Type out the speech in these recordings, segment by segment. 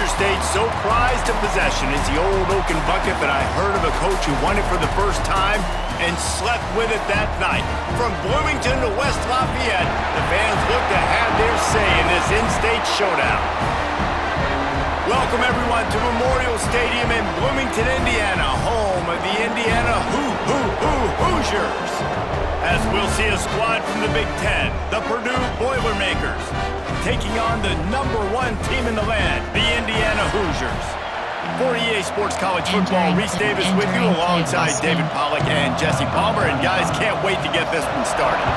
Hoosier State so prized a possession is the old oaken bucket that I heard of a coach who won it for the first time and slept with it that night. From Bloomington to West Lafayette, the fans look to have their say in this in-state showdown. Welcome everyone to Memorial Stadium in Bloomington, Indiana, home of the Indiana Hoosiers. As we'll see a squad from the Big Ten, the Purdue Boilermakers, taking on the #1 team in the land, the Indiana Hoosiers. For EA Sports College Football, Reese Davis with you alongside David Pollack and Jesse Palmer. And guys, can't wait to get this one started.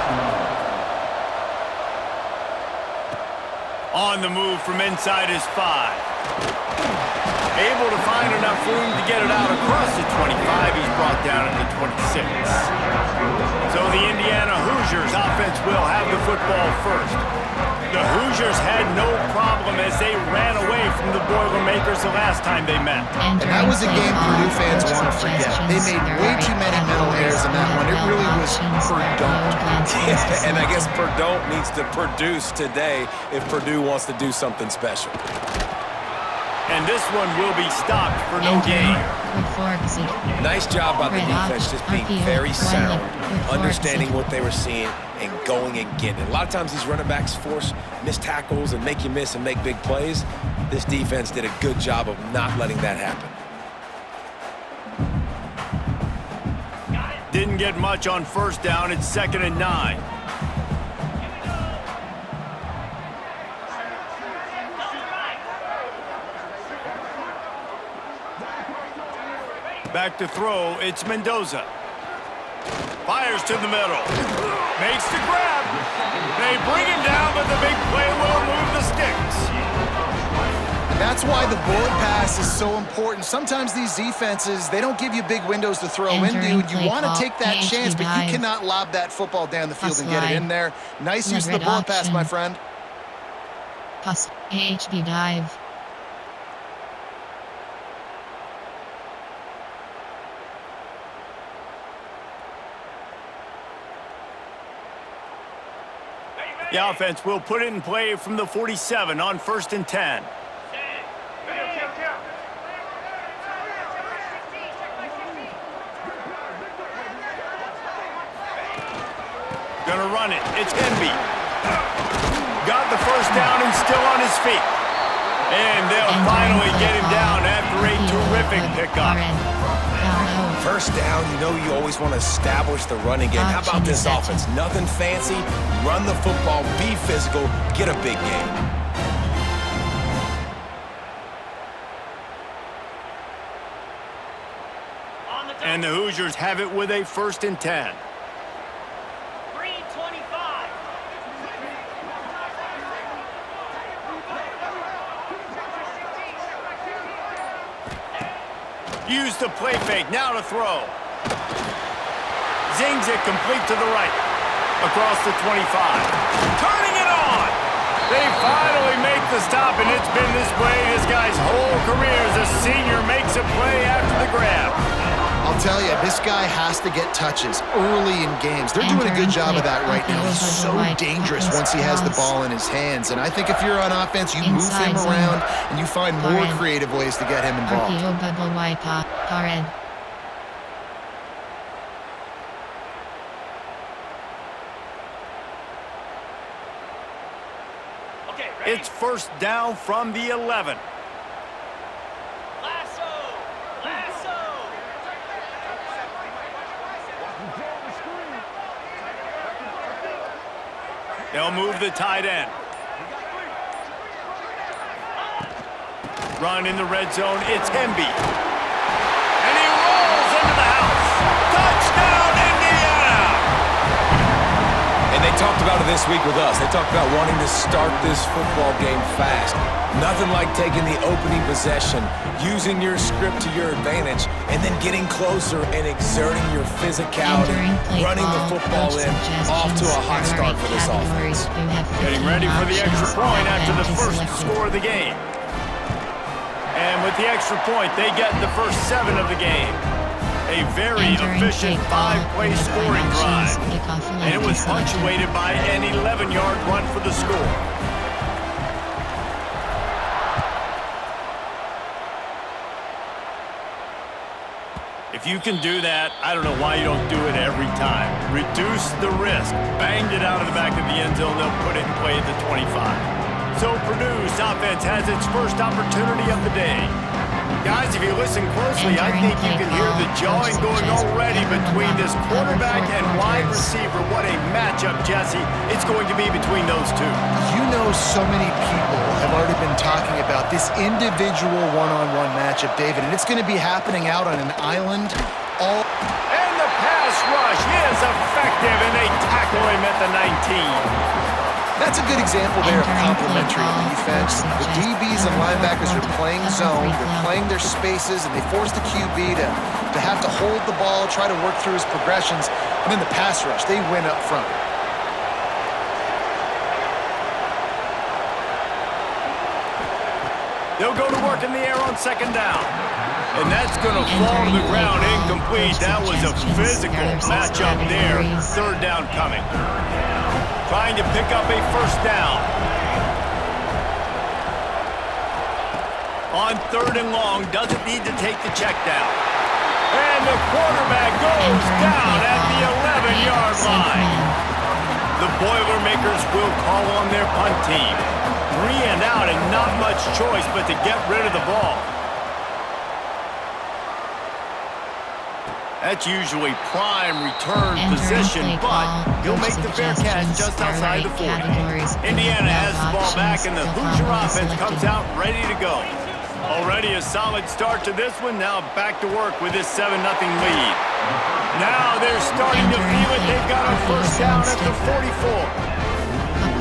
On the move from inside is 5. Able to find enough room to get it out across the 25. He's brought down at the 26. So the Indiana Hoosiers offense will have the football first. The Hoosiers had no problem as they ran away from the Boilermakers the last time they met. And that was a game Purdue fans want to forget. They made way too many mental errors in that one. It really was Purdue. And I guess Purdue needs to produce today if Purdue wants to do something special. And this one will be stopped for no gain. Nice job by the defense, just being very sound, understanding what they were seeing, and going and getting it. A lot of times these running backs force missed tackles and make you miss and make big plays. This defense did a good job of not letting that happen. Didn't get much on first down. It's 2nd and 9. Back to throw, it's Mendoza. Fires to the middle. Makes the grab. They bring him down, but the big play will move the sticks. And that's why the bullet pass is so important. Sometimes these defenses, they don't give you big windows to throw into. You want to take that chance, but you cannot lob that football down the field and get it in there. Nice use of the bullet pass, my friend. Pass, HB dive. The offense will put it in play from the 47 on 1st and 10. Gonna run it. It's Henby. Got the first down and still on his feet. And they'll finally get him down after a terrific pickup. First down, you know you always want to establish the running game. How about this offense? Nothing fancy. Run the football, be physical, get a big gain. And the Hoosiers have it with a 1st and 10. Use the play fake, now to throw. Zings it complete to the right. Across the 25. Turning it on! They finally make the stop, and it's been this way this guy's whole career as a senior makes a play after the grab. I'll tell you, this guy has to get touches early in games. They're doing a good job of that right now. He's so dangerous once he has the ball in his hands. And I think if you're on offense, you move him around and you find more creative ways to get him involved. It's 1st down from the 11. They'll move the tight end. Run in the red zone, it's Henby. And he rolls into the house. Touchdown, Indiana! And they talked about it this week with us. They talked about wanting to start this football game fast. Nothing like taking the opening possession, using your script to your advantage, and then getting closer and exerting your physicality, running the football in, off to a hot start for this offense. Getting ready for the extra point after the first score of the game. And with the extra point, they get the first 7 of the game. A very efficient 5-play scoring drive. And it was punctuated by an 11-yard run for the score. If you can do that, I don't know why you don't do it every time. Reduce the risk. Banged it out of the back of the end zone. They'll put it in play at the 25. So Purdue's offense has its first opportunity of the day. Guys, if you listen closely, I think you can hear the jawing going already between this quarterback and wide receiver. What a matchup, Jesse. It's going to be between those two. You know, so many people have already been talking about this individual one-on-one matchup, David, and it's going to be happening out on an island all... And the pass rush is effective, and they tackle him at the 19. That's a good example there of complementary defense. The DBs and linebackers are playing zone, they're playing their spaces, and they force the QB to have to hold the ball, try to work through his progressions, and then the pass rush, they win up front. They'll go to work in the air on second down. And that's going to fall to the ground incomplete. That was a physical matchup there. Third down coming. Trying to pick up a first down. On third and long, doesn't need to take the check down. And the quarterback goes down at the 11-yard line. The Boilermakers will call on their punt team. 3 and out and not much choice but to get rid of the ball. That's usually prime return position, but he'll make the fair catch just outside the 40. Indiana has the ball back, and the Hoosier offense comes out ready to go. Already a solid start to this one. Now back to work with this 7-0 lead. Now they're starting to feel it. They've got a first down at the 44.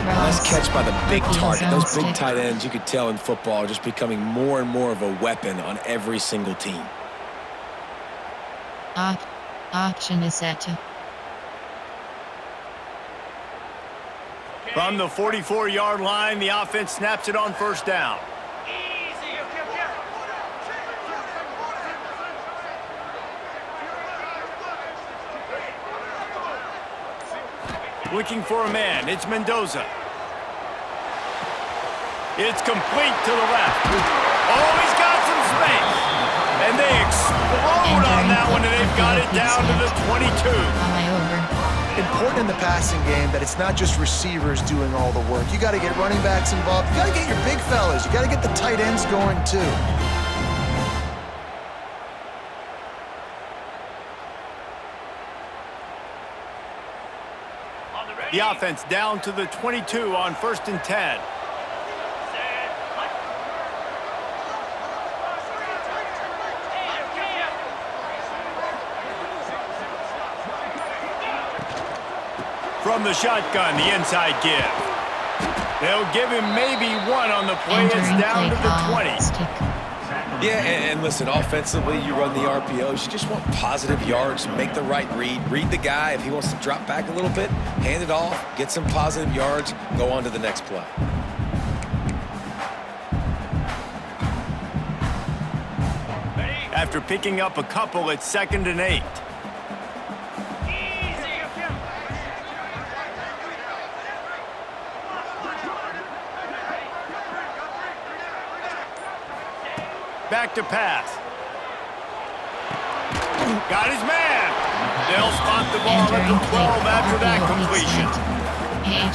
Nice catch by the big target. Those big tight ends, you could tell in football, are just becoming more and more of a weapon on every single team. Option is set to. From the 44-yard line, the offense snaps it on first down. Looking for a man. It's Mendoza. It's complete to the left. Oh, he's got some space. And they explode on that one, and they've got it down to the 22. Important in the passing game that it's not just receivers doing all the work. You got to get running backs involved. You got to get your big fellas. You got to get the tight ends going too. The offense down to the 22 on 1st and 10. From the shotgun, the inside give. They'll give him maybe one on the play. It's down to the 20. Yeah, and listen, offensively, you run the RPOs. You just want positive yards, make the right read the guy. If he wants to drop back a little bit, hand it off, get some positive yards, go on to the next play. After picking up a couple, it's 2nd and 8. Back to pass. Got his man. They'll spot the ball at the 12 after that completion.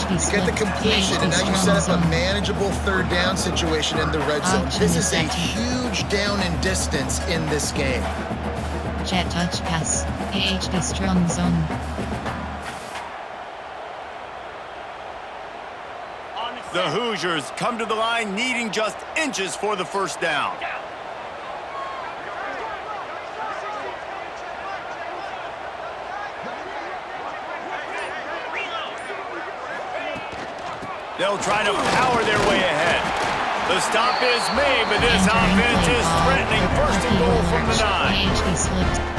You get the completion, and now you set up a manageable third down situation in the red zone. This is a huge down in distance in this game. Jet touch pass. PHP strong zone. The Hoosiers come to the line needing just inches for the first down. They'll try to power their way ahead. The stop is made, but this offense is threatening 1st and goal from the 9.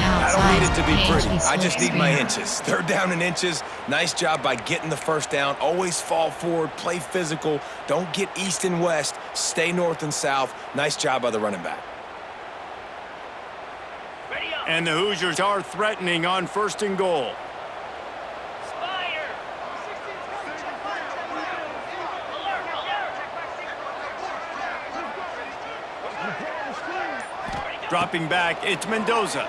I don't need it to be pretty. I just need my inches. 3rd down and inches. Nice job by getting the first down. Always fall forward, play physical. Don't get east and west. Stay north and south. Nice job by the running back. And the Hoosiers are threatening on 1st and goal. Dropping back, it's Mendoza.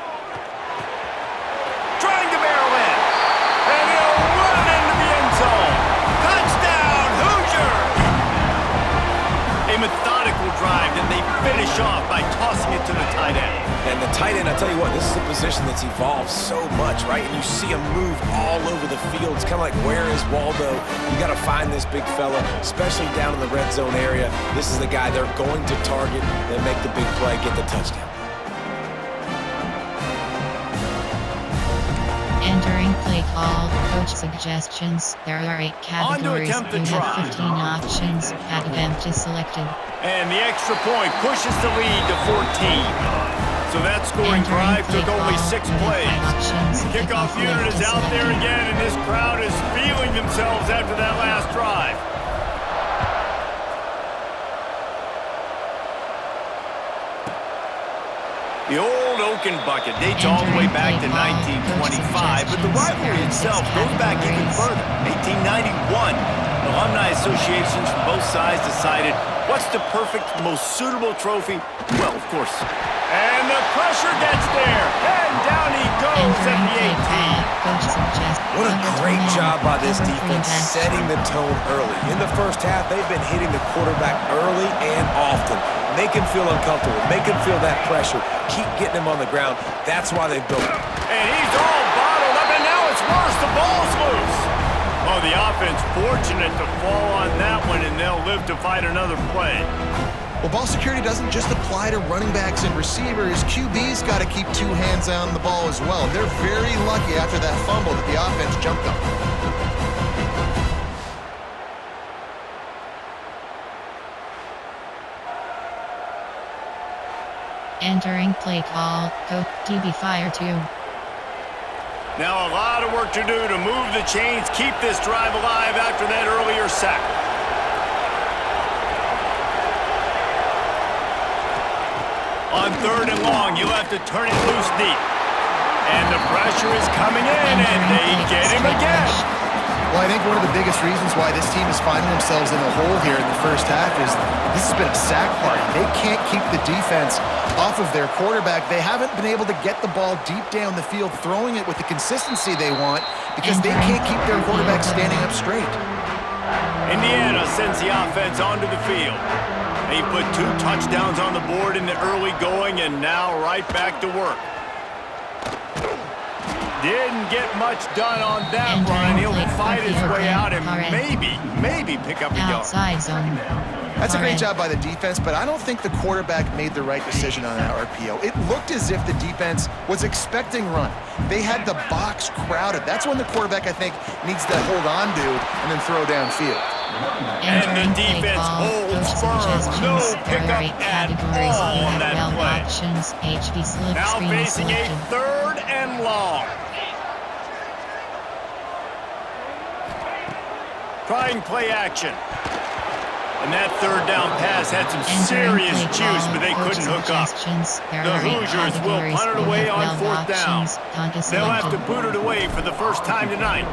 finish off by tossing it to the tight end. And the tight end, I tell you what, this is a position that's evolved so much, right? And you see him move all over the field. It's kind of like, where is Waldo? You got to find this big fella, especially down in the red zone area. This is the guy they're going to target and make the big play, get the touchdown. Entering play call, coach suggestions. There are 8 categories. attempt the You try. have 15 options. Attempt is selected. And the extra point pushes the lead to 14. So that scoring Entering drive play took only call, 6 you have plays. 5 options. Kickoff unit left is out there selected. again, and this crowd is feeling themselves after that last drive. The old Oaken bucket dates all the way back to 1925, but the rivalry itself goes back even further. 1891, alumni associations from both sides decided what's the perfect, most suitable trophy? Well, of course. And the pressure gets there, and down he goes at Entering the play 18. call, coach suggests. What a great job by this Cover 3 defense backs. setting the tone early. In the first half, they've been hitting the quarterback early and often. Make him feel uncomfortable. Make him feel that pressure. Keep getting him on the ground. That's why they've built it. And he's all bottled up, and now it's worse. The ball's loose. Oh, the offense fortunate to fall on that one, and they'll live to fight another play. Well, ball security doesn't just apply to running backs and receivers. QB's got to keep 2 hands on the ball as well. They're very lucky after that fumble that the offense jumped on. Entering play call, coach TB fire 2. Now a lot of work to do to move the chains, keep this drive alive after that earlier sack. On 3rd and long, you'll have to turn it loose deep. And the pressure is coming in, and they get him again. Well, I think one of the biggest reasons why this team is finding themselves in the hole here in the first half is this has been a sack party. They can't keep the defense off of their quarterback. They haven't been able to get the ball deep down the field, throwing it with the consistency they want because they can't keep their quarterback standing up straight. Indiana sends the offense onto the field. They put 2 touchdowns on the board in the early going, and now right back to work. Didn't get much done on that run. He'll fight his way out and maybe pick up a yard. Outside zone. That's a great job by the defense, but I don't think the quarterback made the right decision on that RPO. It looked as if the defense was expecting run. They had the box crowded. That's when the quarterback, I think, needs to hold on to and then throw downfield. And the defense holds firm. No pickup at all on that play. Options, HB slip Now screen facing a selected. 3rd and long. Trying play action. And that 3rd down pass had some serious juice, but they couldn't hook up. The Hoosiers will punt it away on 4th down. They'll have to boot it away for the first time tonight.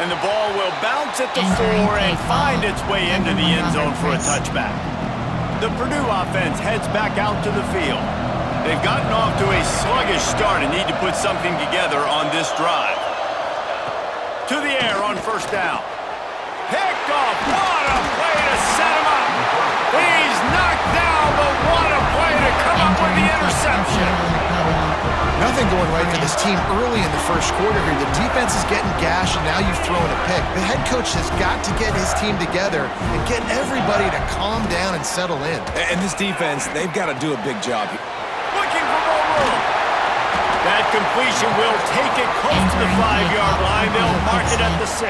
And the ball will bounce at the 4 and find its way into the end zone for a touchback. The Purdue offense heads back out to the field. They've gotten off to a sluggish start and need to put something together on this drive. To the air on 1st down. Picked off. What a play to set him up. He's knocked down, but what a play to come up with the interception. Nothing going right for this team early in the first quarter here. The defense is getting gashed, and now you've thrown a pick. The head coach has got to get his team together and get everybody to calm down and settle in. And this defense, they've got to do a big job here. Looking for more room. That completion will take it close to the 5-yard line. They'll mark it at the 6.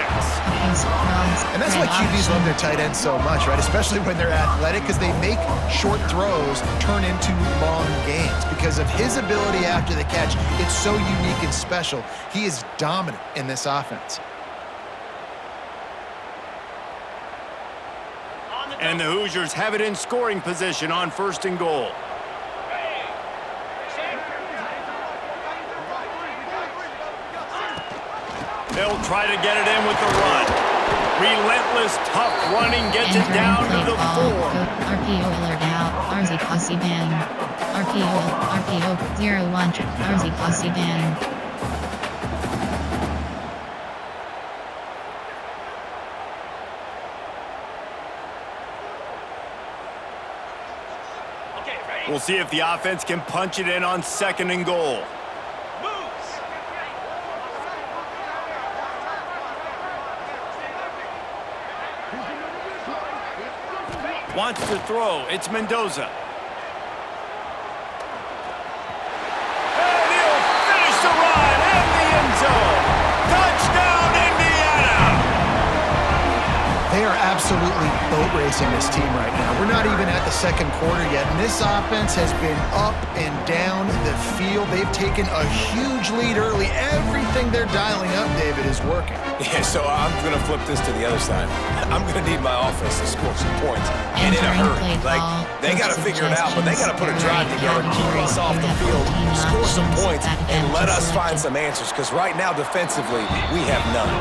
And that's why QBs love their tight ends so much, right? Especially when they're athletic, because they make short throws turn into long gains. Because of his ability after the catch, it's so unique and special. He is dominant in this offense. And the Hoosiers have it in scoring position on 1st and goal. They'll try to get it in with the run. Relentless, tough running gets it down to the 4. RPO alert out. RZ Posse ban. RPO 01. RZ Posse ban. We'll see if the offense can punch it in on 2nd and goal. Wants to throw. It's Mendoza. And he'll finish the run in the end zone. Touchdown, Indiana! They are absolutely boat racing this team right now. We're not even at the 2nd quarter yet, and this offense has been up and down the field. They've taken a huge lead early. Everything they're dialing up, David, is working. Yeah, so I'm going to flip this to the other side. I'm going to need my offense to score some points, and in a hurry. Like, they got to figure it out, but they got to put a drive together, keep us off the field, score some points, and let us find some answers, because right now, defensively, we have none.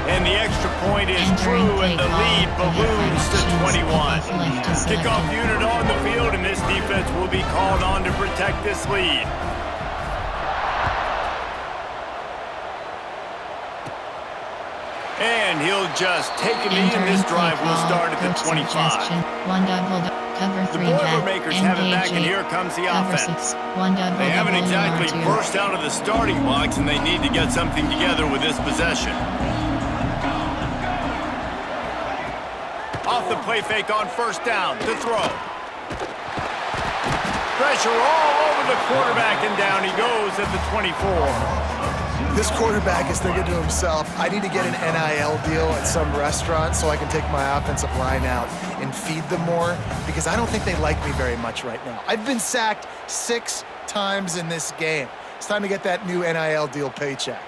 And the extra point is true, and the lead balloons to 21. Kickoff unit on the field, and this defense will be called on to protect this lead. And he'll just take a knee, and this drive will start at the 25. The Boilermakers have it back, and here comes the offense. They haven't exactly burst out of the starting blocks, and they need to get something together with this possession. Off the play fake on 1st down, to throw. Pressure all over the quarterback, and down he goes at the 24. This quarterback is thinking to himself, I need to get an NIL deal at some restaurant so I can take my offensive line out and feed them more, because I don't think they like me very much right now. I've been sacked 6 times in this game. It's time to get that new NIL deal paycheck.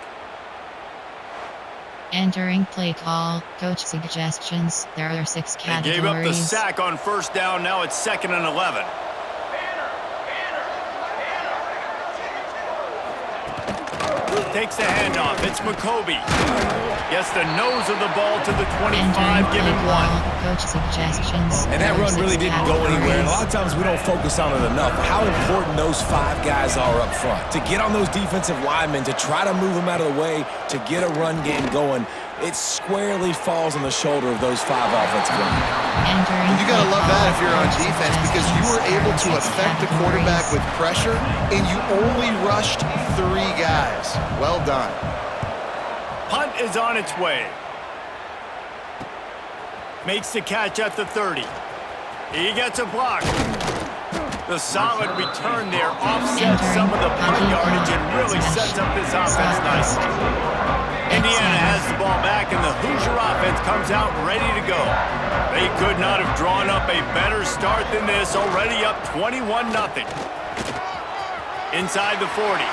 Entering play call, coach suggestions. There are 6 categories. They gave up the sack on 1st down. Now it's 2nd and 11. Takes the handoff. It's McCoby. Gets the nose of the ball to the 25. Give him 1. Coach suggestions. And that run really didn't go anywhere. And a lot of times we don't focus on it enough. How important those 5 guys are up front. To get on those defensive linemen, to try to move them out of the way, to get a run game going, it squarely falls on the shoulder of those 5 offensive linemen. You got to love that if you're on defense, because you were able to affect the quarterback with pressure, and you only rushed 3 guys. Well done. Punt is on its way. Makes the catch at the 30. He gets a block. The solid return there offsets some of the punt yardage and really sets up this offense nicely. Indiana has the ball back, and the Hoosier offense comes out ready to go. They could not have drawn up a better start than this, already up 21-0. Inside the 40.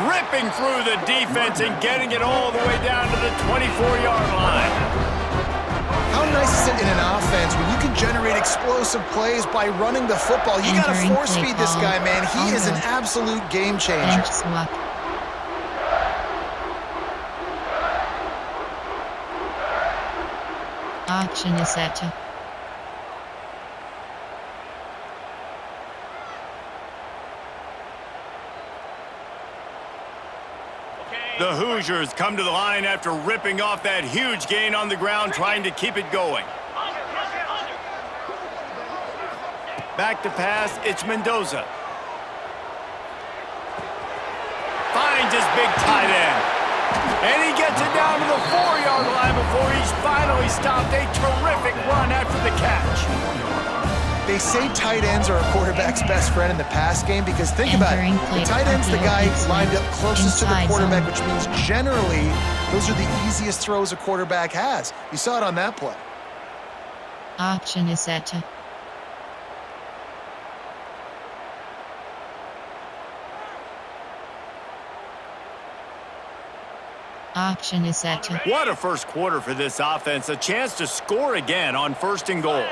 Ripping through the defense and getting it all the way down to the 24-yard line. How nice is it in an offense when you can generate explosive plays by running the football? You got to force feed this guy, man. He is an absolute game changer. Option is set to. The Hoosiers come to the line after ripping off that huge gain on the ground, trying to keep it going. Back to pass, it's Mendoza. Finds his big tight end. And he gets it down to the 4-yard line before he's finally stopped. A terrific run after the catch. They say tight ends are a quarterback's best friend in the pass game, because think about it. The tight end's the guy lined up closest to the quarterback, which means generally those are the easiest throws a quarterback has. You saw it on that play. Option is set to. Option is set to. What a first quarter for this offense. A chance to score again on 1st and goal.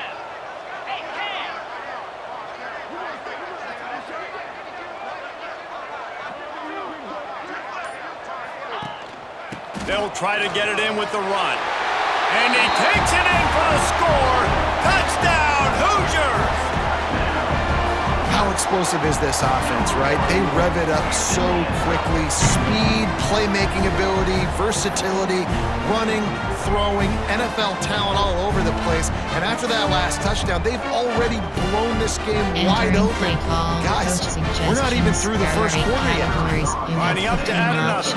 They'll try to get it in with the run. And he takes it in for the score. Touchdown, Hoosiers! How explosive is this offense, right? They rev it up so quickly. Speed, playmaking ability, versatility, running, throwing, NFL talent all over the place. And after that last touchdown, they've already blown this game wide open. Guys, we're not even through the first quarter yet. Lining up to add another.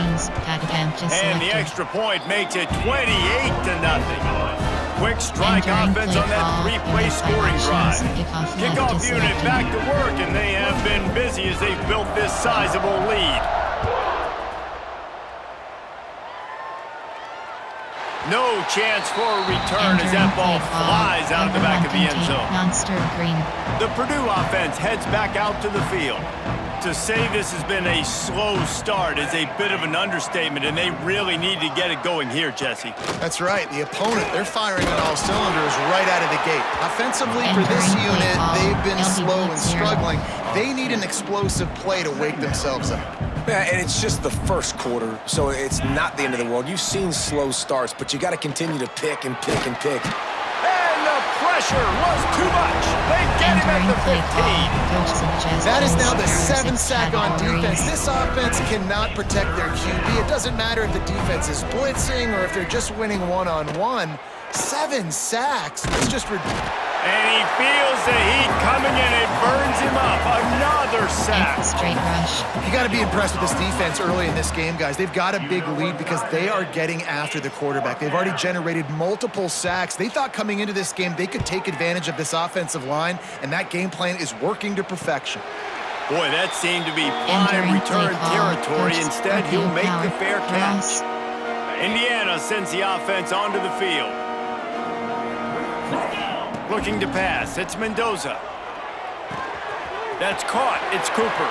And the extra point makes it 28-0. Quick strike offense on that three-play scoring drive. Kickoff unit back to work, and they have been busy as they've built this sizable lead. No chance for a return as that ball flies out of the back of the end zone. The Purdue offense heads back out to the field. To say this has been a slow start is a bit of an understatement, and they really need to get it going here, Jesse. That's right. The opponent, they're firing on all cylinders right out of the gate. Offensively for this unit, they've been slow and struggling. They need an explosive play to wake themselves up. Yeah, and it's just the first quarter, so it's not the end of the world. You've seen slow starts, but you got to continue to pick and pick and pick. And the pressure was too much. They get him at the 15. That is now the 7th sack on defense. This offense cannot protect their QB. It doesn't matter if the defense is blitzing or if they're just winning one-on-one. 7 sacks. That's just ridiculous. And he feels the heat coming in. It burns him up. Another sack. Straight rush. You got to be impressed with this defense early in this game, guys. They've got a big lead because they are getting after the quarterback. They've already generated multiple sacks. They thought coming into this game they could take advantage of this offensive line, and that game plan is working to perfection. Boy, that seemed to be prime return territory. Instead, he'll make the fair catch. Indiana sends the offense onto the field. Looking to pass, it's Mendoza. That's caught, it's Cooper.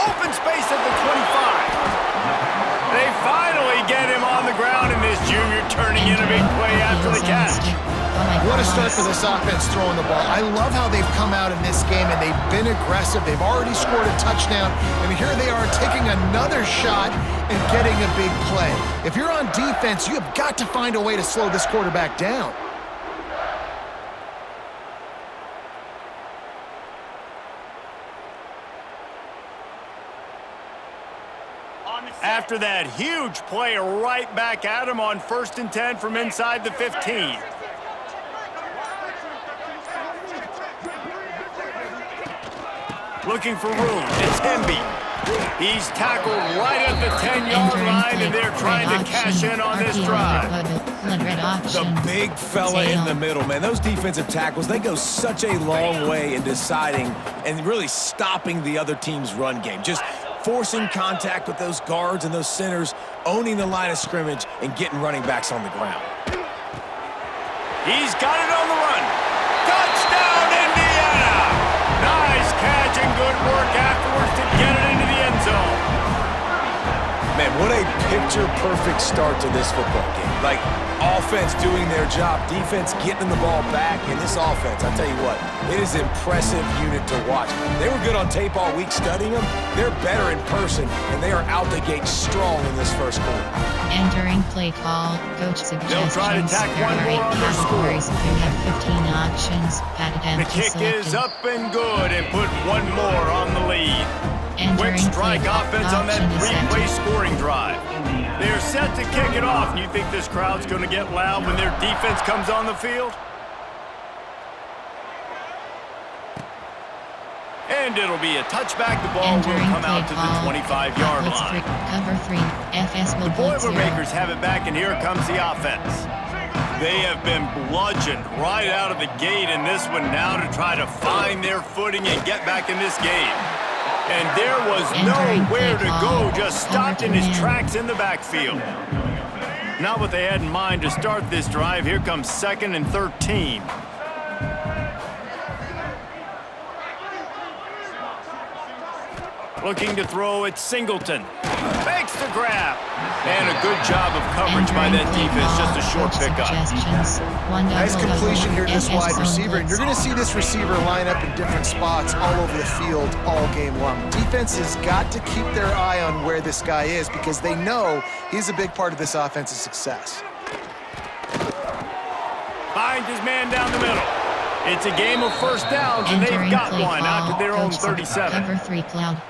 Open space at the 25. They finally get him on the ground, and this junior turning in a big play after the catch. What a start for this offense throwing the ball. I love how they've come out in this game, and they've been aggressive. They've already scored a touchdown, and here they are taking another shot and getting a big play. If you're on defense, you have got to find a way to slow this quarterback down. After that huge play, right back at him on 1st and 10 from inside the 15. Looking for room, it's Hemby. He's tackled right at the 10-yard line, and they're trying to cash in on this drive. The big fella in the middle, man. Those defensive tackles, they go such a long way in deciding and really stopping the other team's run game. Just forcing contact with those guards and those centers, owning the line of scrimmage, and getting running backs on the ground. He's got it on the run. Touchdown, Indiana! Nice catch and good work afterwards to get it into the end zone. Man, what a picture-perfect start to this football game. Like, offense doing their job, defense getting the ball back, and this offense, I tell you what, it is an impressive unit to watch. They were good on tape all week studying them. They're better in person, and they are out the gate strong in this first quarter. Entering play call, coach suggestions. They'll try to tack one more on their score. You have 15 options. The kick is up and good, and put one more on the lead. Quick strike offense on that three-play scoring drive. They're set to kick it off. You think this crowd's going to get loud when their defense comes on the field? And it'll be a touchback. The ball will come out to the 25-yard line. Cover 3. FS will the Boilermakers have it back, and here comes the offense. They have been bludgeoned right out of the gate in this one now to try to find their footing and get back in this game. And there was nowhere to go, just stopped in his tracks in the backfield. Not what they had in mind to start this drive. Here comes 2nd and 13. Looking to throw at Singleton. Makes the grab. And a good job of coverage by that defense. Just a short pickup. Nice completion here to this wide receiver. And you're going to see this receiver line up in different spots all over the field all game long. Defense has got to keep their eye on where this guy is because they know he's a big part of this offense's success. Finds his man down the middle. It's a game of first downs, and they've got one out to their own 37. Cover 3 cloud.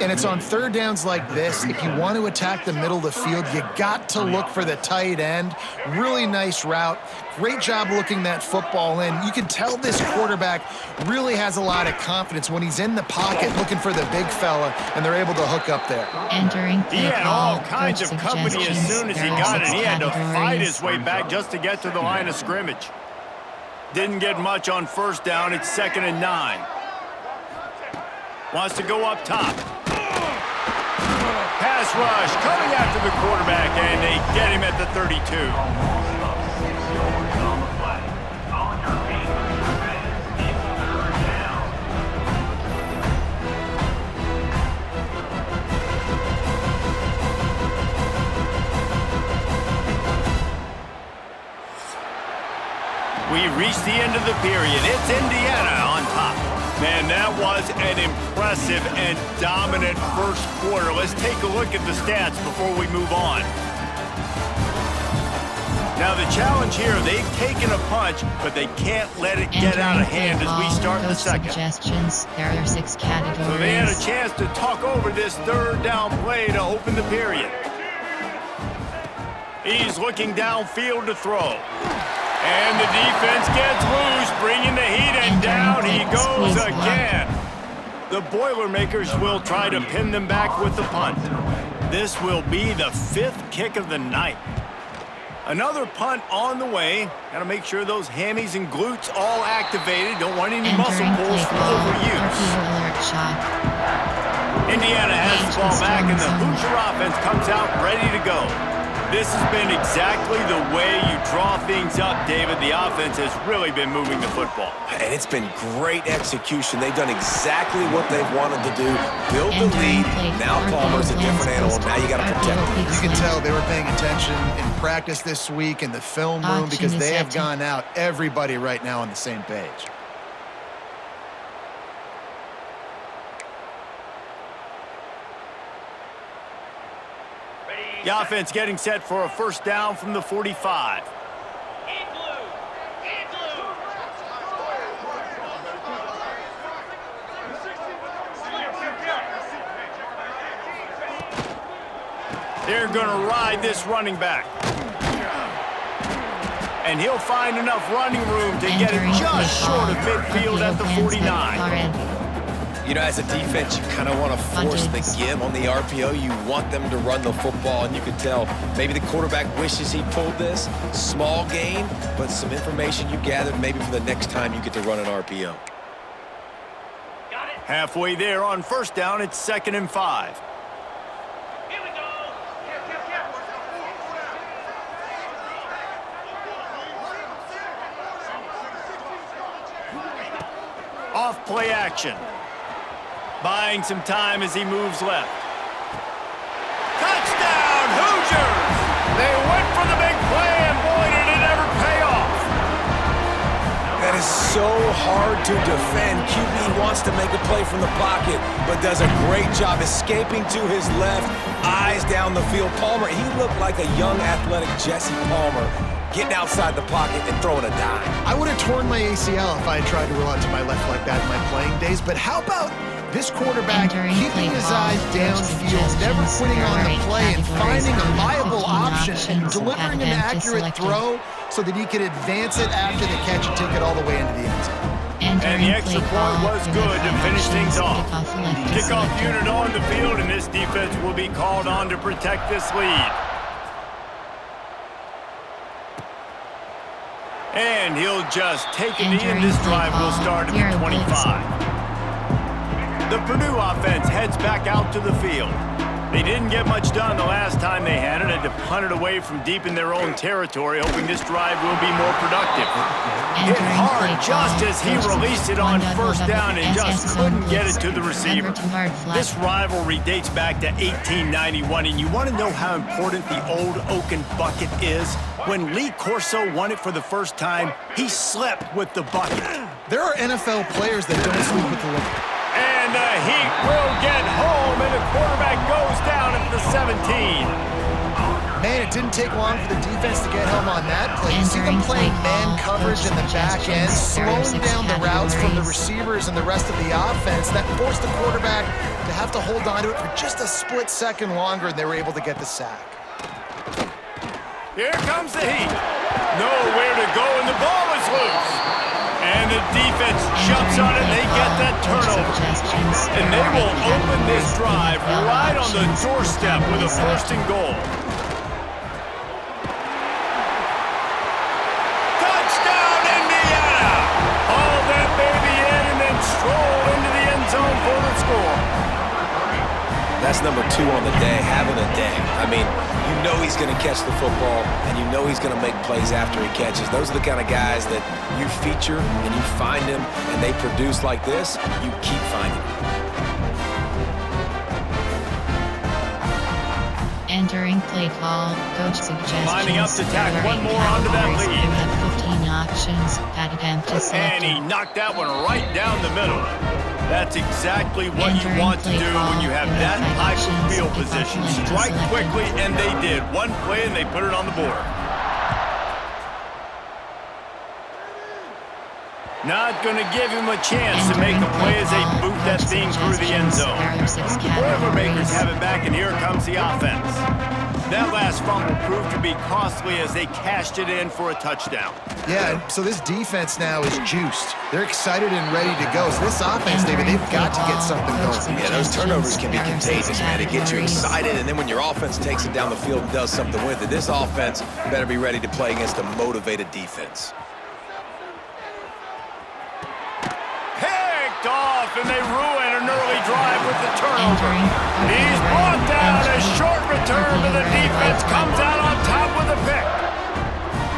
And it's on third downs like this. If you want to attack the middle of the field, you got to look for the tight end. Really nice route. Great job looking that football in. You can tell this quarterback really has a lot of confidence when he's in the pocket looking for the big fella, and they're able to hook up there. Entering He had all kinds of company as soon as he got it. He had to fight his way back just to get to the line of scrimmage. Didn't get much on first down. It's 2nd and 9. Wants to go up top. Pass rush coming after the quarterback, and they get him at the 32. We reached the end of the period. It's Indiana on top. Man, that was an impressive and dominant first quarter. Let's take a look at the stats before we move on. Now the challenge here, they've taken a punch, but they can't let it get out of hand as we start the second. Suggestions. There are 6 categories. So they had a chance to talk over this third down play to open the period. He's looking downfield to throw. And the defense gets loose, bringing the heat, and down he goes again. The Boilermakers will try to pin them back with the punt. This will be the 5th kick of the night. Another punt on the way. Got to make sure those hammies and glutes all activated. Don't want any muscle pulls from overuse. Indiana has the ball back, and the Hoosier offense comes out ready to go. This has been exactly the way you draw things up, David. The offense has really been moving the football. And it's been great execution. They've done exactly what they've wanted to do. Build the lead. Now Palmer's a different animal. Now you got to protect him. You can tell they were paying attention in practice this week in the film room because they have gone out. Everybody right now on the same page. The offense getting set for a first down from the 45. They're going to ride this running back. And he'll find enough running room to get it just short of midfield at the 49. You know, as a defense, you kind of want to force the give on the RPO. You want them to run the football, and you can tell maybe the quarterback wishes he pulled this. Small gain, but some information you gathered maybe for the next time you get to run an RPO. Halfway there on first down, it's 2nd and 5. Here we go. Off play action. Buying some time as he moves left. Touchdown, Hoosiers! They went for the big play, and boy, did it ever pay off. That is so hard to defend. QB wants to make a play from the pocket, but does a great job escaping to his left, eyes down the field. Palmer, he looked like a young, athletic Jesse Palmer, getting outside the pocket and throwing a dime. I would have torn my ACL if I had tried to roll out to my left like that in my playing days, but how about this quarterback keeping his eyes downfield, never quitting on the play, and finding a viable option and delivering an accurate throw so that he could advance it after the catch and take it all the way into the end zone. And the extra point was good to finish things off. Kickoff unit on the field, and this defense will be called on to protect this lead. And he'll just take a knee, and this drive will start at the 25. The Purdue offense heads back out to the field. They didn't get much done the last time they had it. Had to punt it away from deep in their own territory, hoping this drive will be more productive. Hit hard just as he released it on first down and just couldn't get it to the receiver. This rivalry dates back to 1891, and you want to know how important the old Oaken bucket is? When Lee Corso won it for the first time, he slept with the bucket. There are NFL players that don't sleep with the liquor. And the Heat will get home, and the quarterback goes down at the 17. Man, it didn't take long for the defense to get home on that play. You see them playing man coverage in the back end, slowing down the routes from the receivers and the rest of the offense. That forced the quarterback to have to hold on to it for just a split second longer, and they were able to get the sack. Here comes the heat. Nowhere to go, and the ball is loose. And the defense jumps on it, and they get that turnover. And they will open this drive right on the doorstep with a 1st and goal. Touchdown, Indiana! Haul that baby in and then stroll into the end zone for the score. That's number 2 on the day, having a day. I mean, you know he's going to catch the football, and you know he's going to make plays after he catches. Those are the kind of guys that you feature, and you find them, and they produce like this, you keep finding them. Entering play call, coach suggestions. Lining up to tack one more onto that lead. You have 15 options, pat attempt to select. And he knocked that one right down the middle. That's exactly what you want to do when you have that type of field position. Strike quickly, and they did. One play, and they put it on the board. Not going to give him a chance to make a play as they boot that thing through the end zone. The Boilermakers have it back, and here comes the offense. That last fumble proved to be costly as they cashed it in for a touchdown. Yeah, so this defense now is juiced. They're excited and ready to go. So this offense, David, they've got to get something going. Yeah, those turnovers can be contagious, man. It gets you excited, and then when your offense takes it down the field and does something with it, this offense better be ready to play against a motivated defense. Picked off, and they ruin an early drive with the turnover. He's brought down. A short return, but the defense comes out on top with a pick.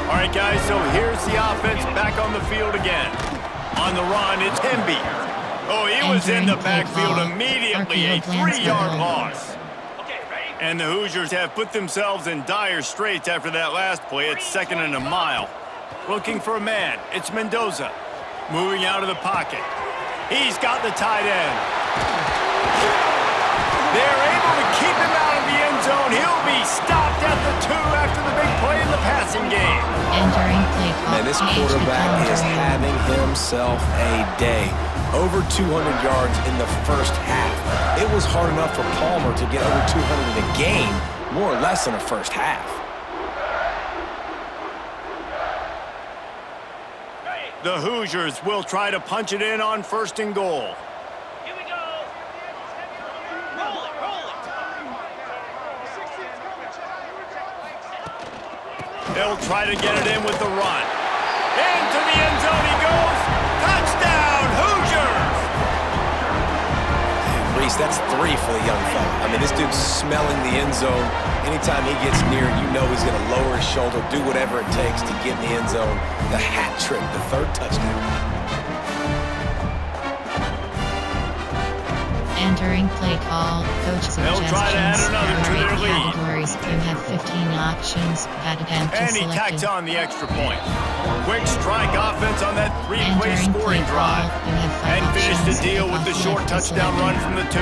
All right, guys, so here's the offense back on the field again. On the run, it's Hemby. Oh, he was in the backfield immediately, a 3-yard loss. And the Hoosiers have put themselves in dire straits after that last play. It's 2nd and a mile. Looking for a man. It's Mendoza. Moving out of the pocket. He's got the tight end. They're able to keep him out of the end zone. He'll be stopped at the 2 after the big play in the passing game. Entering play call. Man, this quarterback is having himself a day. Over 200 yards in the first half. It was hard enough for Palmer to get over 200 in a game, more or less in the first half. The Hoosiers will try to punch it in on 1st and goal. Here we go. Roll it, roll it. They'll try to get it in with the run. Into the end zone he goes. Touchdown, Hoosiers! Reese, that's 3 for the young fella. I mean, this dude's smelling the end zone. Anytime he gets near, you know he's going to lower his shoulder, do whatever it takes to get in the end zone. The hat trick, the 3rd touchdown. Entering play call, coach suggestions. They'll try to add another to their lead. Categories. You have 15 options, pat attempt to And he select. tacks on the extra point. Quick strike offense on that 3-play Entering scoring play drive. call, you have 5 And finish the options, deal with the short touchdown run from the 2.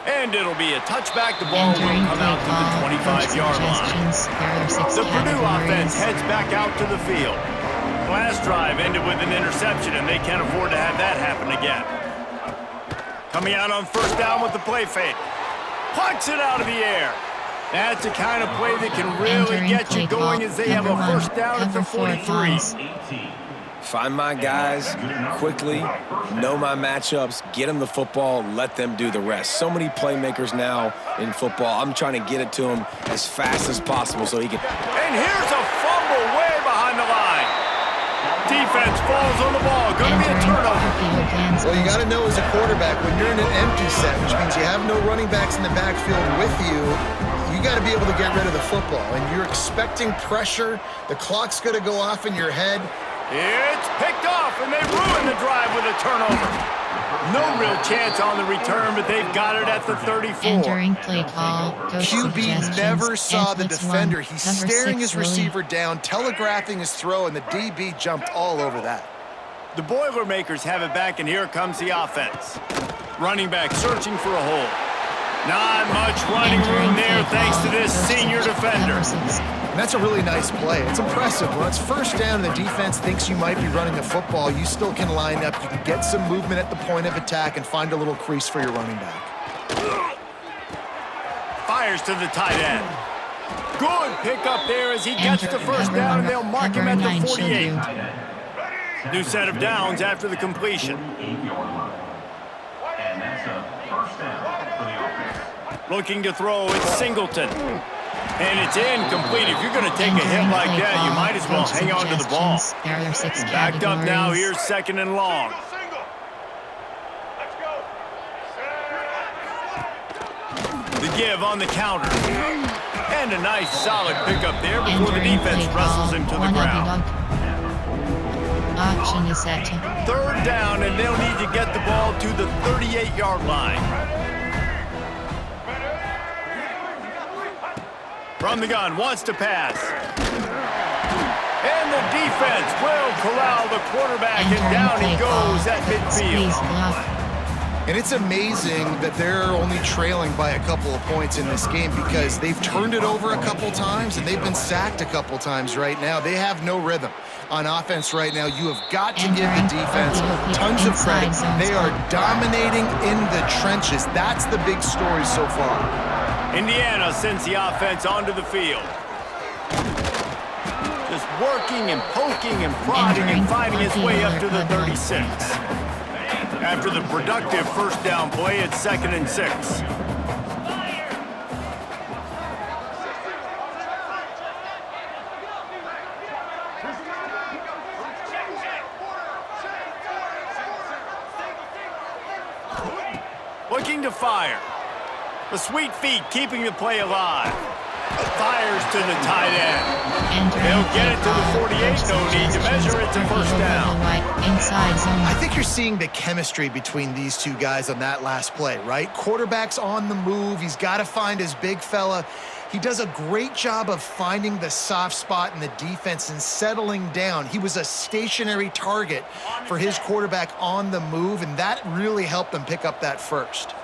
And it'll be a touchback. The ball will come out to the 25-yard line. The Purdue offense heads back out to the field. Last drive ended with an interception, and they can't afford to have that happen again. Coming out on 1st down with the play fake. Punts it out of the air. That's the kind of play that can really get you going as they have a 1st down at the 43. Find my guys quickly, know my matchups, get them the football, let them do the rest. So many playmakers now in football. I'm trying to get it to him as fast as possible so he can... And here's a fumble way behind the line. Defense falls on the ball. Going to be a turnover. Well, you got to know as a quarterback, when you're in an empty set, which means you have no running backs in the backfield with you, you got to be able to get rid of the football. And you're expecting pressure. The clock's going to go off in your head. It's picked off, and they ruin the drive with a turnover. No real chance on the return, but they've got it at the 34. Entering play call, coach QB never saw the Blitz defender. 1, He's cover staring 6 his receiver down, telegraphing his throw, and the DB jumped all over that. The Boilermakers have it back, and here comes the offense. Running back searching for a hole. Not much running room there thanks to this senior defender. And that's a really nice play. It's impressive. When it's first down and the defense thinks you might be running the football, you still can line up. You can get some movement at the point of attack and find a little crease for your running back. Fires to the tight end. Good pickup there as he gets the first down, and they'll mark him at the 48. New set of downs after the completion. Looking to throw, it's Singleton. And it's incomplete. If you're going to take a hit like that, you might as well hang on to the ball. Backed up now, here's 2nd and long. The give on the counter. And a nice solid pickup there before the defense wrestles him to the ground. Option is set. 3rd down, and they'll need to get the ball to the 38-yard line. From the gun, wants to pass. And the defense will corral the quarterback, and down he goes at midfield. And it's amazing that they're only trailing by a couple of points in this game because they've turned it over a couple times and they've been sacked a couple times right now. They have no rhythm on offense right now. You have got to give the defense tons of credit. They are dominating in the trenches. That's the big story so far. Indiana sends the offense onto the field. Just working and poking and prodding and finding his way up to the 36. After the productive first down play, it's 2nd and 6. Looking to fire. The sweet feet keeping the play alive. Fires to the tight end. They'll get it to the 48. No need to measure it to first down. I think you're seeing the chemistry between these two guys on that last play, right? Quarterback's on the move. He's got to find his big fella. He does a great job of finding the soft spot in the defense and settling down. He was a stationary target for his quarterback on the move, and that really helped them pick up that first.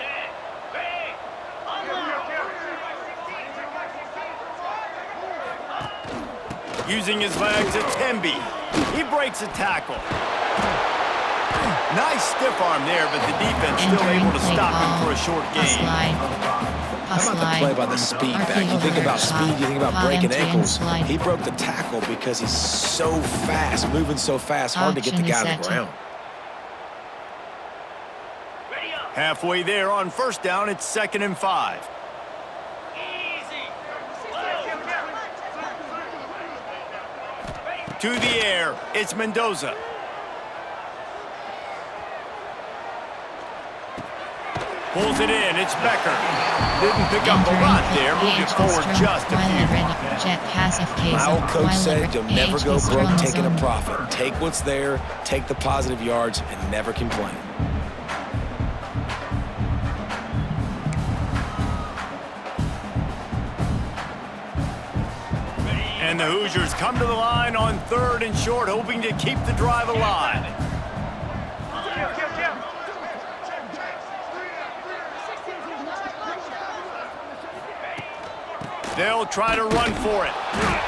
Using his legs, it's Hemby. He breaks a tackle. Nice stiff arm there, but the defense still able to stop him for a short gain. How about the play by the speed back? You think about speed, you think about breaking ankles. He broke the tackle because he's so fast, moving so fast, hard to get the guy on the ground. Halfway there on first down, it's 2nd and 5. To the air, it's Mendoza. Pulls it in, it's Becker. Didn't pick up a lot there, moved it forward just a few. My old coach said you'll never go broke taking a profit. Take what's there, take the positive yards, and never complain. And the Hoosiers come to the line on 3rd and short, hoping to keep the drive alive. They'll try to run for it.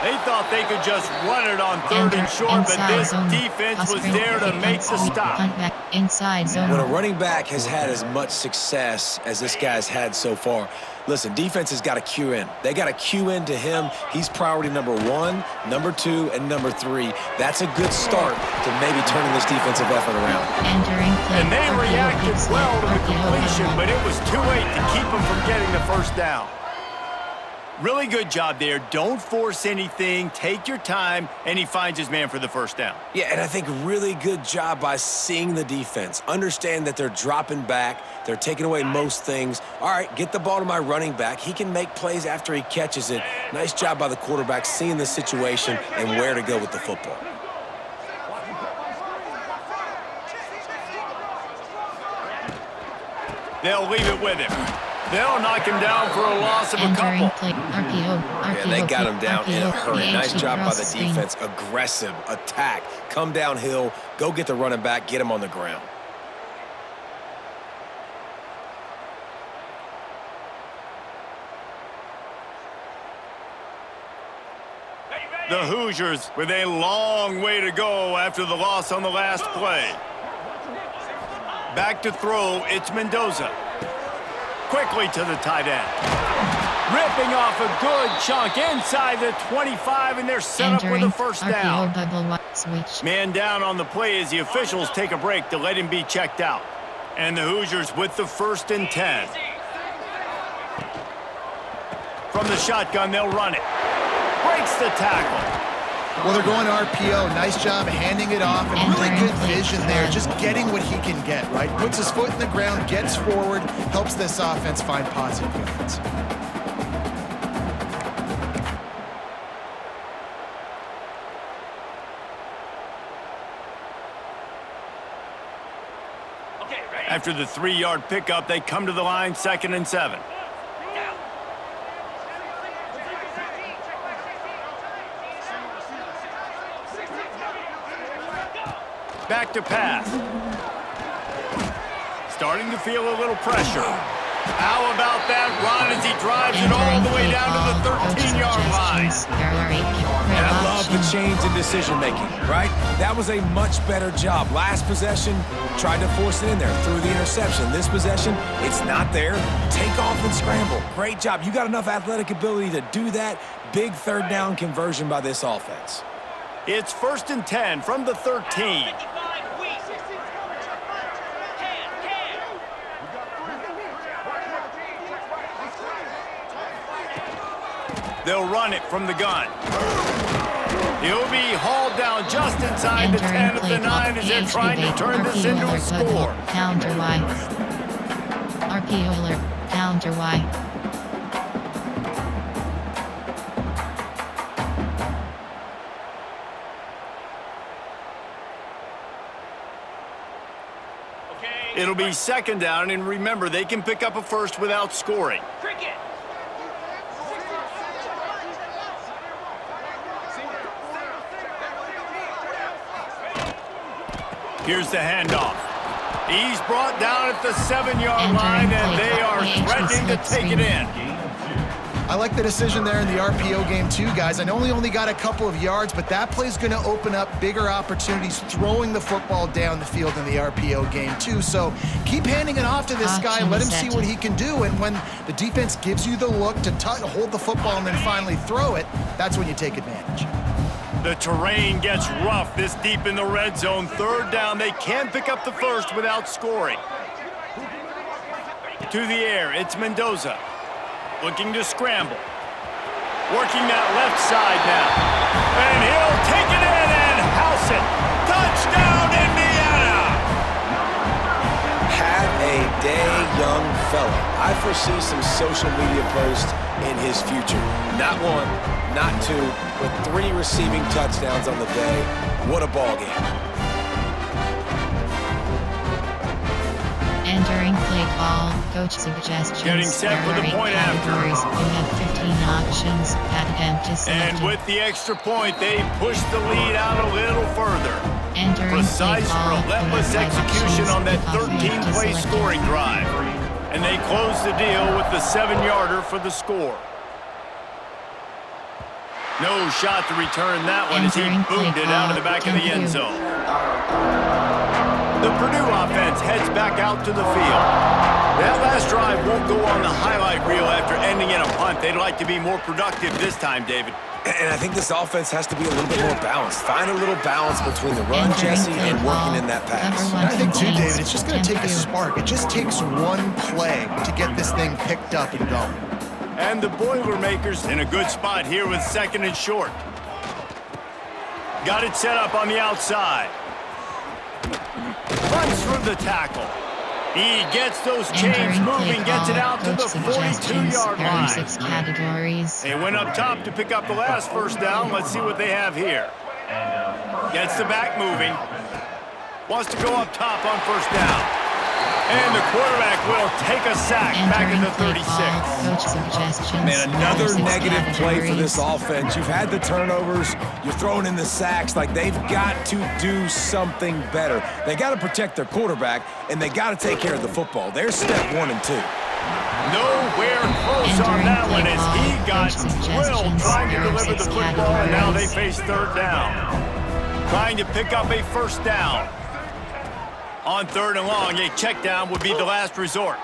They thought they could just run it on 3rd and short, but this defense was there to make the stop. When a running back has had as much success as this guy's had so far, listen, defense has got to cue in. They got to cue in to him. He's priority number 1, number 2, and number 3. That's a good start to maybe turning this defensive effort around. And they reacted well to the completion, but it was too late to keep them from getting the first down. Really good job there. Don't force anything. Take your time, and he finds his man for the first down. Yeah, and I think really good job by seeing the defense. Understand that they're dropping back. They're taking away most things. All right, get the ball to my running back. He can make plays after he catches it. Nice job by the quarterback seeing the situation and where to go with the football. They'll leave it with him. They'll knock him down for a loss of a couple. Yeah, they got him down in a hurry. Nice job by the defense. Aggressive attack. Come downhill. Go get the running back. Get him on the ground. The Hoosiers with a long way to go after the loss on the last play. Back to throw, it's Mendoza. Quickly to the tight end. Ripping off a good chunk inside the 25, and they're set up with a first down. Man down on the play as the officials take a break to let him be checked out. And the Hoosiers with the 1st and 10. From the shotgun, they'll run it. Breaks the tackle. Well, they're going RPO. Nice job handing it off, and really good vision there, just getting what he can get, right? Puts his foot in the ground, gets forward, helps this offense find positive yards. After the 3-yard pickup, they come to the line, 2nd and 7. Back to pass. Starting to feel a little pressure. How about that run as he drives it all the way down to the 13-yard line? And I love the change in decision-making, right? That was a much better job. Last possession, tried to force it in there, threw the interception. This possession, it's not there. Take off and scramble. Great job. You got enough athletic ability to do that. Big 3rd down conversion by this offense. It's 1st and 10 from the 13. They'll run it from the gun. He'll be hauled down just inside the 10 of the 9 as they're trying to turn this into a score. Counter Y. RPO alert. Counter Y. It'll be 2nd down, and remember, they can pick up a first without scoring. Cricket. Here's the handoff. He's brought down at the 7-yard line, and they are threatening to take it in. I like the decision there in the RPO game too, guys. I know he only got a couple of yards, but that play's going to open up bigger opportunities throwing the football down the field in the RPO game too. So keep handing it off to this guy. Let him see what he can do. And when the defense gives you the look to hold the football and then finally throw it, that's when you take advantage. The terrain gets rough this deep in the red zone. 3rd down, they can't pick up the first without scoring. To the air, it's Mendoza. Looking to scramble. Working that left side now. And he'll take it in and house it. Touchdown, Indiana! Have a day, young fella. I foresee some social media posts in his future. Not 1, not 2, but 3 receiving touchdowns on the day. What a ball game. Entering play call, coach suggestions. Getting set for the point after. You have 15 options. And with the extra point, they push the lead out a little further. Entering Precise, play call, relentless execution on that 13-play scoring drive. And they close the deal with the 7-yarder for the score. No shot to return that one as he boomed it out of the back of the end zone. The Purdue offense heads back out to the field. That last drive won't go on the highlight reel after ending in a punt. They'd like to be more productive this time, David. And I think this offense has to be a little bit more balanced. Find a little balance between the run, Jesse, and working in that pass. And I think, too, David, it's just going to take a spark. It just takes one play to get this thing picked up and going. And the Boilermakers in a good spot here with 2nd and short. Got it set up on the outside. Runs through the tackle. He gets those chains moving, gets it out to the 42-yard line. They went up top to pick up the last first down. Let's see what they have here. Gets the back moving. Wants to go up top on first down. And the quarterback will take a sack back in the 36. Coach suggestions. Man, another 6 negative play for this categories. offense. You've had the turnovers. You're throwing in the sacks. Like, they've got to do something better. They got to protect their quarterback, and they got to take care of the football. There's step 1 and 2. Nowhere close on that one as he got drilled trying to deliver the football, and now they face third down. Trying to pick up a first down. On third and long, a check down would be the last resort.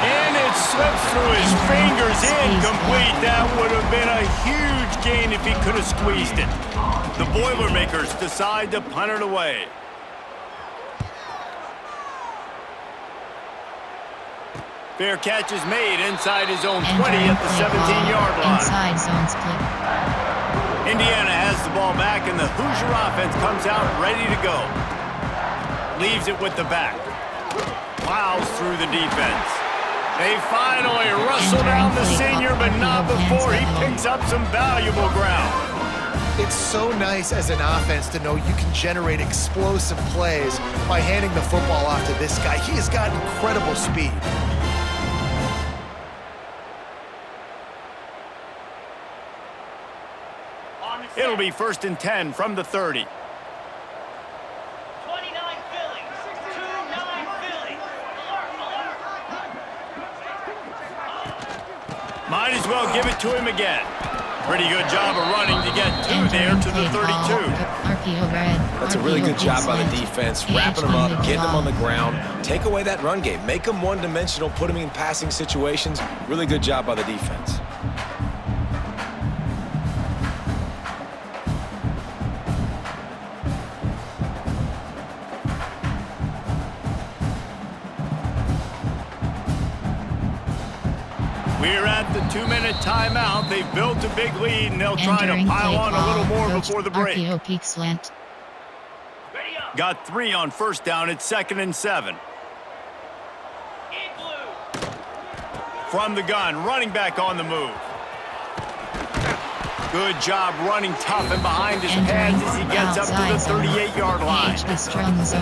And it slips through his fingers, incomplete. That would have been a huge gain if he could have squeezed it. The Boilermakers decide to punt it away. Fair catch is made inside his own 20 at the 17-yard line. Inside zone split. Indiana has the ball back, and the Hoosier offense comes out ready to go. Leaves it with the back. Plows through the defense. They finally wrestle down the senior, but not before he picks up some valuable ground. It's so nice as an offense to know you can generate explosive plays by handing the football off to this guy. He has got incredible speed. It'll be 1st and 10 from the 30. 29 Philly. 29 Philly. Might as well give it to him again. Pretty good job of running to get there to the 32. RPO red. That's a really good job by the defense, wrapping them up, getting them on the ground. Take away that run game. Make them one-dimensional, put them in passing situations. Really good job by the defense. We're at the 2-minute timeout. They've built a big lead, and they'll try to pile on a little more before the break. RPO peak slant. Ready up. Got 3 on first down. It's 2nd and 7. Igloo. From the gun, running back on the move. Good job running tough and behind his pads as he gets up to the 38-yard line. Strong zone.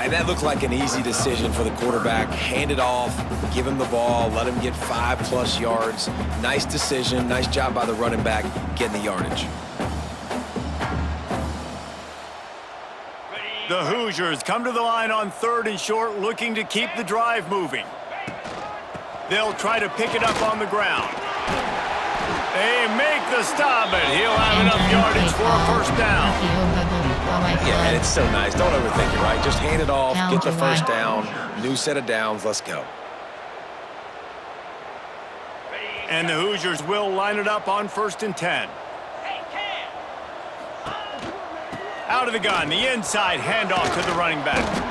That looked like an easy decision for the quarterback. Hand it off, give him the ball, let him get 5+ yards. Nice decision, nice job by the running back getting the yardage. The Hoosiers come to the line on 3rd and short, looking to keep the drive moving. They'll try to pick it up on the ground. They make the stop, but he'll have enough yardage for a first down. Yeah, and it's so nice. Don't overthink it, right? Just hand it off, get the first down, new set of downs, let's go. And the Hoosiers will line it up on 1st and 10. Hey, Cam. Out of the gun, the inside handoff to the running back.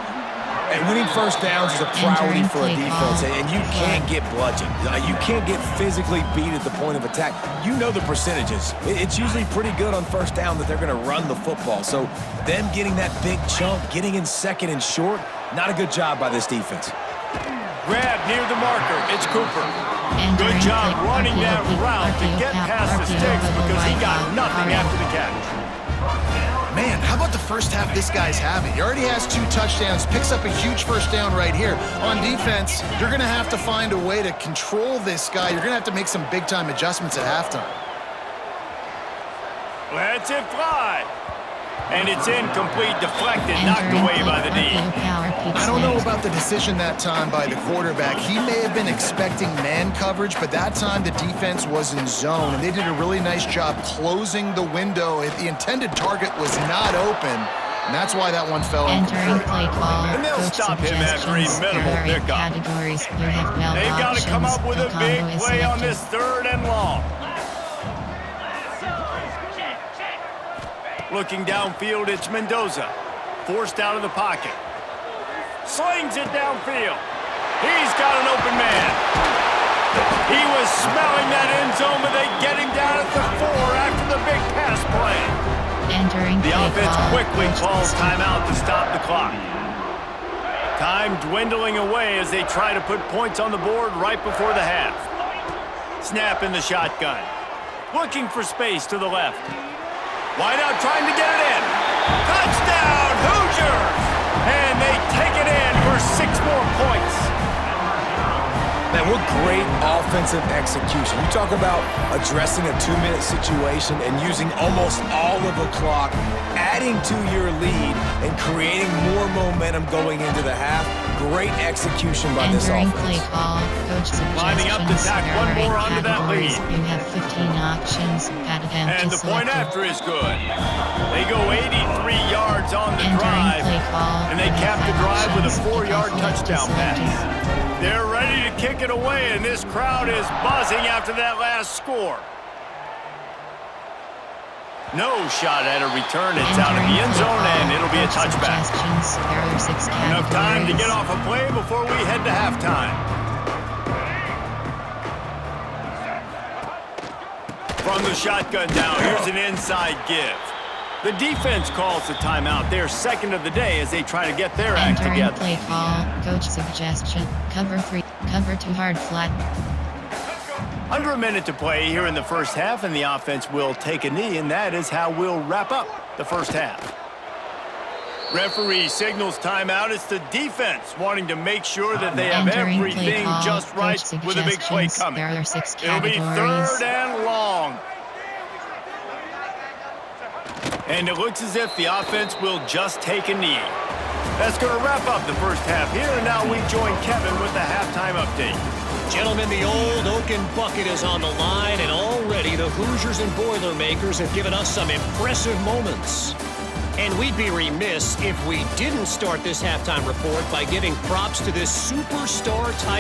And winning first downs is a priority for a defense, and you can't get bludgeoned. You can't get physically beat at the point of attack. You know the percentages. It's usually pretty good on first down that they're going to run the football. So them getting that big chunk, getting in 2nd and short, not a good job by this defense. Grab near the marker. It's Cooper. Good job running that route to get past the sticks because he got nothing after the catch. Man, how about the first half this guy's having? He already has 2 touchdowns, picks up a huge first down right here. On defense, you're going to have to find a way to control this guy. You're going to have to make some big-time adjustments at halftime. Lets it fly. And it's incomplete, deflected, knocked away by the D. I don't know about the decision that time by the quarterback. He may have been expecting man coverage, but that time the defense was in zone, and they did a really nice job closing the window. The intended target was not open, and that's why that one fell Entering play call. And they'll Coach stop him after a suggestions. minimal There are 8 pickup. categories. You have well They've got to come up with a options. big Combo is play on selected. this 3rd and long. Looking downfield, it's Mendoza. Forced out of the pocket. Slings it downfield. He's got an open man. He was smelling that end zone, but they get him down at the 4 after the big pass play. Entering The play offense call. quickly Coach calls timeout to stop the clock. Time dwindling away as they try to put points on the board right before the half. Snap in the shotgun. Looking for space to the left. Wide out trying to get it in. Touchdown, Hoosiers! And they take it in for more points. Man, what great offensive execution. You talk about addressing a 2-minute situation and using almost all of the clock, adding to your lead, and creating more momentum going into the half. Great execution by this Entering offense. play call, coach Lining up to suggestions. tack There one are 8 more onto that categories. lead. You have 15 options. Add them And to the point selected. after is good. They go 83 yards on the Entering drive, play call. and they You cap have the 5 drive with a options. 4-yard Select to touchdown selected. pass. They're ready to kick it away, and this crowd is buzzing after that last score. No shot at a return. It's out of the end zone, and it'll be a touchback. Suggestions. There are 6 categories. Enough time to get off a play before we head to halftime. From the shotgun down, here's an inside give. The defense calls the timeout. They're second of the day as they try to get their act Entering together. play call, coach suggestion. Cover 3, cover 2 hard flat. Under a minute to play here in the first half, and the offense will take a knee, and that is how we'll wrap up the first half. Referee signals timeout. It's the defense wanting to make sure that they have Entering play everything call, just right coach with a big play suggestions. coming. There are 6 It'll be categories. 3rd and long. And it looks as if the offense will just take a knee. That's going to wrap up the first half here, and now we join Kevin with the halftime update. Gentlemen, the old oaken bucket is on the line, and already the Hoosiers and Boilermakers have given us some impressive moments. And we'd be remiss if we didn't start this halftime report by giving props to this superstar type